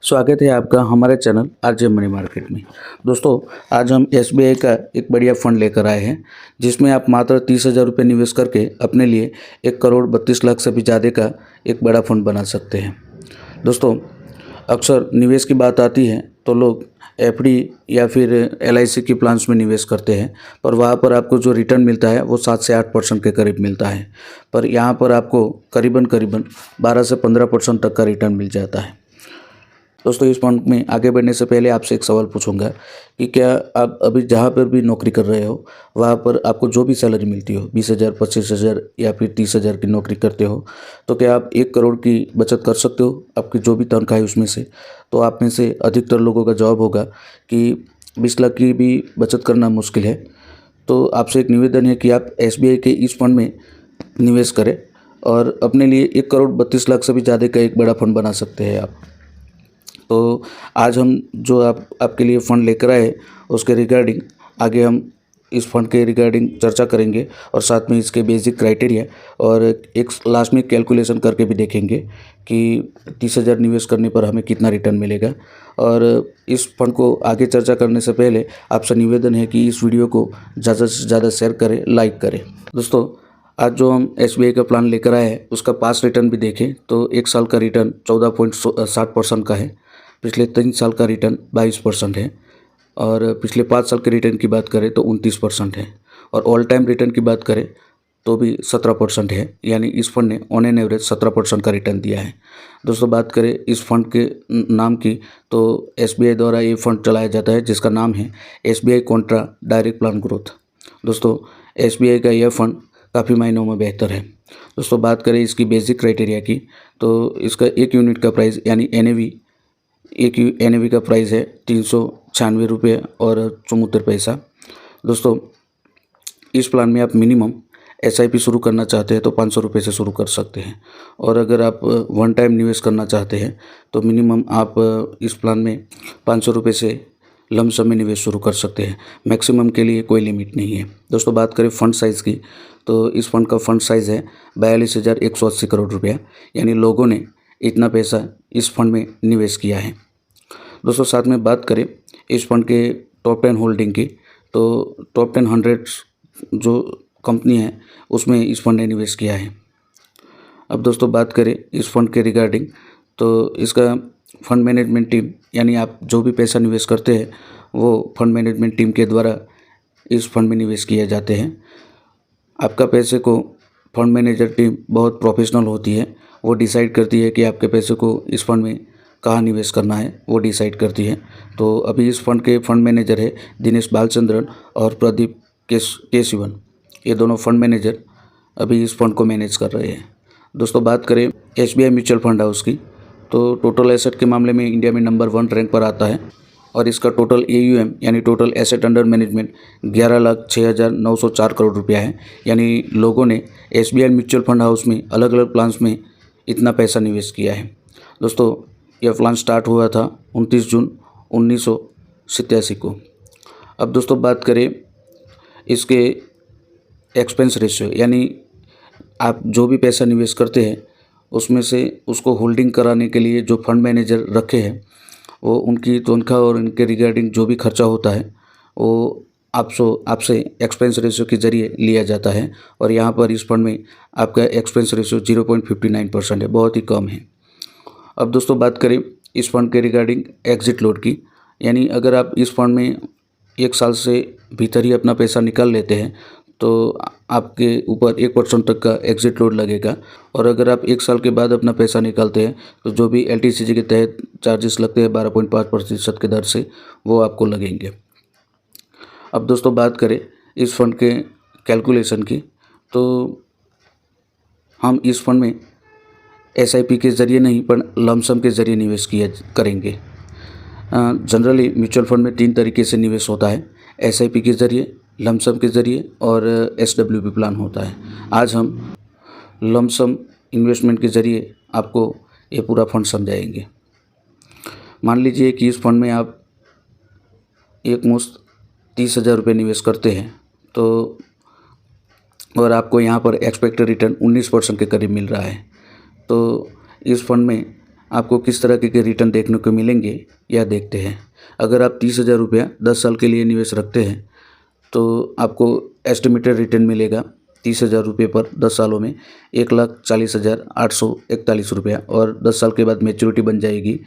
स्वागत है आपका हमारे चैनल आरजे मनी मार्केट में। दोस्तों, आज हम एसबीआई का एक बढ़िया फंड लेकर आए हैं जिसमें आप मात्र 30,000 रुपये निवेश करके अपने लिए 1,32,00,000 से भी ज़्यादा का एक बड़ा फंड बना सकते हैं। दोस्तों, अक्सर निवेश की बात आती है तो लोग एफडी या फिर एलआईसी की प्लान्स में निवेश करते हैं, पर वहाँ पर आपको जो रिटर्न मिलता है वो 7 से 8% के करीब मिलता है। पर यहाँ पर आपको करीबन 12 से 15% तक का रिटर्न मिल जाता है। दोस्तों, इस फंड में आगे बढ़ने से पहले आपसे एक सवाल पूछूंगा कि क्या आप अभी जहाँ पर भी नौकरी कर रहे हो वहाँ पर आपको जो भी सैलरी मिलती हो 20,000, 25,000 या फिर 30,000 की नौकरी करते हो, तो क्या आप 1 करोड़ की बचत कर सकते हो आपकी जो भी तनख्वाह है उसमें से? तो आप में से अधिकतर लोगों का जवाब होगा कि 20 लाख की भी बचत करना मुश्किल है। तो आपसे एक निवेदन है कि आप एसबीआई के इस फंड में निवेश करें और अपने लिए 1,32,00,000 से भी ज़्यादा का एक बड़ा फंड बना सकते हैं आप। तो आज हम जो आपके लिए फ़ंड लेकर आए उसके रिगार्डिंग आगे हम इस फंड के रिगार्डिंग चर्चा करेंगे और साथ में इसके बेसिक क्राइटेरिया और एक लास्ट में कैलकुलेशन करके भी देखेंगे कि 30,000 निवेश करने पर हमें कितना रिटर्न मिलेगा। और इस फंड को आगे चर्चा करने से पहले आपसे निवेदन है कि इस वीडियो को ज़्यादा से ज़्यादा शेयर करें, लाइक करें। दोस्तों, आज जो हम एसबीआई का प्लान लेकर आए हैं उसका पास रिटर्न भी देखें तो 1 साल का रिटर्न 14.60% का है, पिछले 3 साल का रिटर्न 22% है और पिछले 5 साल के रिटर्न की बात करें तो 29% है और ऑल टाइम रिटर्न की बात करें तो भी 17% है। यानी इस फंड ने ऑन एन एवरेज 17% का रिटर्न दिया है। दोस्तों, बात करें इस फंड के नाम की तो एसबीआई द्वारा ये फंड चलाया जाता है जिसका नाम है SBI Contra direct plan growth. दोस्तों, एसबीआई का यह फंड काफ़ी मायनों में बेहतर है। दोस्तों, बात करें इसकी बेसिक क्राइटेरिया की तो इसका 1 यूनिट का प्राइस यानी एनएवी का प्राइस है 396 रुपये और 74 पैसा। दोस्तों, इस प्लान में आप मिनिमम एसआईपी शुरू करना चाहते हैं तो 500 रुपये से शुरू कर सकते हैं और अगर आप वन टाइम निवेश करना चाहते हैं तो मिनिमम आप इस प्लान में 500 रुपये से लमसम में निवेश शुरू कर सकते हैं। मैक्सिमम के लिए कोई लिमिट नहीं है। दोस्तों, बात करें फंड साइज़ की तो इस फंड का फंड साइज़ है 42,180 करोड़ रुपया, यानी लोगों ने इतना पैसा इस फंड में निवेश किया है। दोस्तों, साथ में बात करें इस फंड के टॉप 10 होल्डिंग की तो टॉप 10 100 जो कंपनी है उसमें इस फंड ने निवेश किया है। अब दोस्तों, बात करें इस फंड के रिगार्डिंग तो इसका फंड मैनेजमेंट टीम यानी आप जो भी पैसा निवेश करते हैं वो फंड मैनेजमेंट टीम के द्वारा इस फंड में निवेश किए जाते हैं। आपका पैसे को फंड मैनेजर टीम बहुत प्रोफेशनल होती है, वो डिसाइड करती है कि आपके पैसे को इस फंड में कहाँ निवेश करना है, वो डिसाइड करती है। तो अभी इस फंड के फंड मैनेजर है दिनेश बालचंद्रन और प्रदीप केशिवन, ये दोनों फंड मैनेजर अभी इस फंड को मैनेज कर रहे हैं। दोस्तों, बात करें एसबीआई म्यूचुअल फंड हाउस की तो टोटल एसेट के मामले में इंडिया में नंबर 1 रैंक पर आता है और इसका टोटल एयूएम यानी total asset under management 11,06,904 crore रुपया है। यानी लोगों ने एसबीआई म्यूचुअल फंड हाउस में अलग अलग प्लान्स में इतना पैसा निवेश किया है। दोस्तों, यह प्लान स्टार्ट हुआ था 29 जून 1987 को। अब दोस्तों, बात करें इसके एक्सपेंस रेशियो यानी आप जो भी पैसा निवेश करते हैं उसमें से उसको होल्डिंग कराने के लिए जो फंड मैनेजर रखे हैं वो उनकी तनख्वाह और उनके रिगार्डिंग जो भी खर्चा होता है वो आपसे एक्सपेंस रेशियो के ज़रिए लिया जाता है और यहाँ पर इस फंड में आपका एक्सपेंस रेशियो 0.59% है, बहुत ही कम है। अब दोस्तों, बात करें इस फंड के रिगार्डिंग एग्जिट लोड की, यानी अगर आप इस फंड में 1 साल से भीतर ही अपना पैसा निकाल लेते हैं तो आपके ऊपर 1% तक का एग्जिट लोड लगेगा और अगर आप 1 साल के बाद अपना पैसा निकालते हैं तो जो भी एलटीसीजी के तहत चार्जेस लगते हैं 12.5% के दर से वो आपको लगेंगे। अब दोस्तों, बात करें इस फंड के कैलकुलेशन की तो हम इस फंड में एसआईपी के ज़रिए नहीं पर लमसम के ज़रिए निवेश करेंगे। जनरली म्यूचुअल फंड में 3 तरीके से निवेश होता है, एसआईपी के ज़रिए, लमसम के ज़रिए और एसडब्ल्यूपी प्लान होता है। आज हम लमसम इन्वेस्टमेंट के ज़रिए आपको ये पूरा फंड समझाएंगे। मान लीजिए कि इस फंड में आप एक मुश्त 30,000 रुपये निवेश करते हैं तो और आपको यहाँ पर एक्सपेक्टेड रिटर्न 19% के करीब मिल रहा है। तो इस फंड में आपको किस तरह के रिटर्न देखने को मिलेंगे यह देखते हैं। अगर आप 30,000 रुपया 10 साल के लिए निवेश रखते हैं तो आपको एस्टिमेटेड रिटर्न मिलेगा 30,000 रुपये पर 10 सालों में 1,40,841 रुपया, और 10 साल के बाद मैच्योरिटी बन जाएगी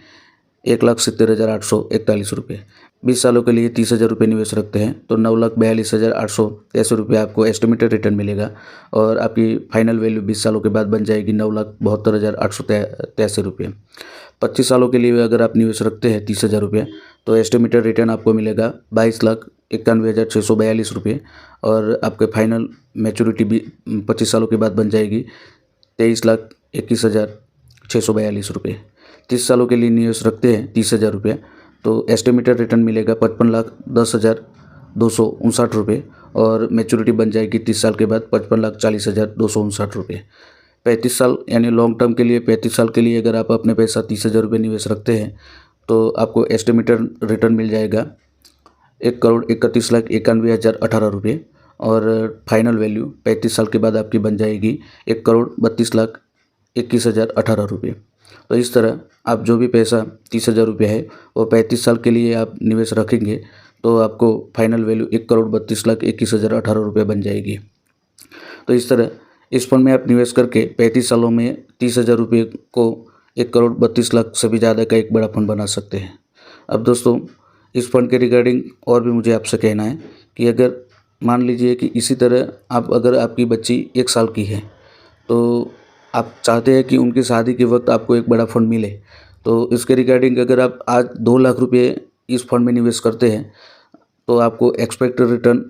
1,70,841 रुपये। 20 सालों के लिए 30,000 रुपये निवेश रखते हैं तो 9,42,883 रुपये आपको एस्टिमेटेड रिटर्न मिलेगा, और आपकी फाइनल वैल्यू 20 सालों के बाद बन जाएगी 9,72,883 रुपये। 25 सालों के लिए अगर आप निवेश रखते हैं 30,000 रुपये तो एस्टिमेटेड रिटर्न आपको मिलेगा 22,91,642 रुपये, और आपके फाइनल मैच्योरिटी भी 25 सालों के बाद बन जाएगी 23,21,642 रुपये। 30 सालों के लिए निवेश रखते हैं 30,000 रुपये तो एस्टिमेटेड रिटर्न मिलेगा 55,10,259 रुपये, और मैच्योरिटी बन जाएगी 30 साल के बाद 55,40,259 रुपये। 35 साल यानी लॉन्ग टर्म के लिए 35 साल के लिए अगर आप अपने पैसा 30,000 रुपये निवेश रखते हैं तो आपको एस्टिमेटेड रिटर्न मिल जाएगा 1,31,91,018 रुपये, और फाइनल वैल्यू 35 साल के बाद आपकी बन जाएगी 1,32,21,018 रुपये। तो इस तरह आप जो भी पैसा 30,000 रुपये है वो 35 साल के लिए आप निवेश रखेंगे तो आपको फाइनल वैल्यू 1,32,21,018 रुपये बन जाएगी। तो इस तरह इस फंड में आप निवेश करके 35 सालों में 30,000 रुपये को 1,32,00,000 से भी ज़्यादा का एक बड़ा फंड बना सकते हैं। अब दोस्तों इस फंड के रिगार्डिंग और भी मुझे आपसे कहना है कि अगर मान लीजिए कि इसी तरह अगर आपकी बच्ची 1 साल की है तो आप चाहते हैं कि उनकी शादी के वक्त आपको एक बड़ा फंड मिले, तो इसके रिगार्डिंग अगर आप आज 2 लाख रुपये इस फंड में निवेश करते हैं तो आपको एक्सपेक्टेड रिटर्न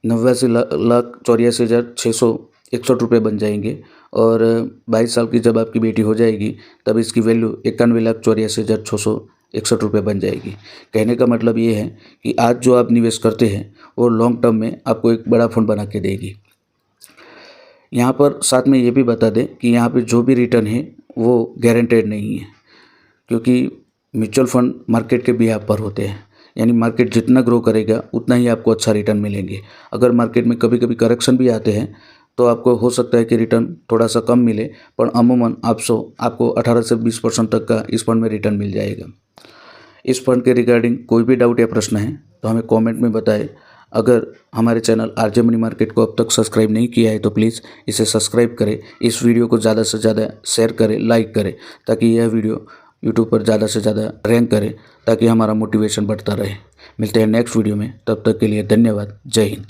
89,84,661 रुपये बन जाएंगे, और 22 साल की जब आपकी बेटी हो जाएगी तब इसकी वैल्यू 91,84,661 रुपये बन जाएगी। कहने का मतलब ये है कि आज जो आप निवेश करते हैं वो लॉन्ग टर्म में आपको एक बड़ा फंड बना के देगी। यहाँ पर साथ में ये भी बता दें कि यहाँ पे जो भी रिटर्न है वो गारंटेड नहीं है, क्योंकि म्यूचुअल फंड मार्केट के बिहाफ पर होते हैं, यानी मार्केट जितना ग्रो करेगा उतना ही आपको अच्छा रिटर्न मिलेंगे। अगर मार्केट में कभी कभी करेक्शन भी आते हैं तो आपको हो सकता है कि रिटर्न थोड़ा सा कम मिले, पर अमूमन आपको 18 से 20% तक का इस फंड में रिटर्न मिल जाएगा। इस फंड के रिगार्डिंग कोई भी डाउट या प्रश्न है तो हमें कमेंट में बताएं। अगर हमारे चैनल आरजे मनी मार्केट को अब तक सब्सक्राइब नहीं किया है तो प्लीज़ इसे सब्सक्राइब करें, इस वीडियो को ज़्यादा से ज़्यादा शेयर करें, लाइक करें, ताकि यह वीडियो यूट्यूब पर ज़्यादा से ज़्यादा रैंक करे, ताकि हमारा मोटिवेशन बढ़ता रहे। मिलते हैं नेक्स्ट वीडियो में, तब तक के लिए धन्यवाद। जय हिंद।